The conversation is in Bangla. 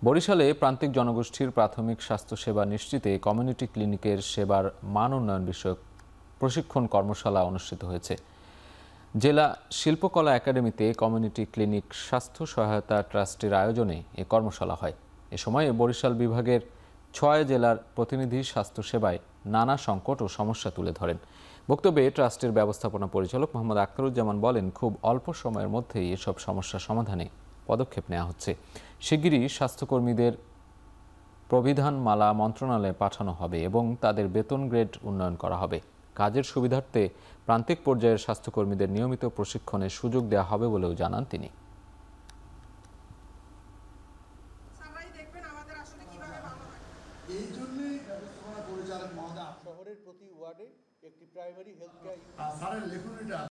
বরিশালে প্রান্তিক জনগোষ্ঠীর প্রাথমিক স্বাস্থ্যসেবা নিশ্চিতে কমিউনিটি ক্লিনিকের সেবার মান উন্নয়ন বিষয়ক প্রশিক্ষণ কর্মশালা অনুষ্ঠিত হয়েছে। জেলা শিল্পকলা একাডেমিতে কমিউনিটি ক্লিনিক স্বাস্থ্য সহায়তা ট্রাস্টের আয়োজনে এ কর্মশালা হয়। এ সময় বরিশাল বিভাগের ৬ জেলার প্রতিনিধি স্বাস্থ্যসেবায় নানা সংকট ও সমস্যা তুলে ধরেন। বক্তব্যে ট্রাস্টের ব্যবস্থাপনা পরিচালক মোহাম্মদ আখতারুজ্জামান বলেন, খুব অল্প সময়ের মধ্যেই এসব সমস্যা সমাধানে পদক্ষেপ নেওয়া হচ্ছে। শিগগিরই স্বাস্থ্যকর্মীদের প্রবিধানমালা মন্ত্রণালয়ে পাঠানো হবে এবং তাদের বেতন গ্রেড উন্নয়ন করা হবে। কাজের সুবিধার্থে প্রান্তিক পর্যায়ের স্বাস্থ্যকর্মীদের নিয়মিত প্রশিক্ষণের সুযোগ দেওয়া হবে বলেও জানান তিনি। এই জন্যই ব্যবস্থাপনা পরিচালক মহোদয় শহরের প্রতি ওয়ার্ডে একটি প্রাইমারি হেলথ কেয়ার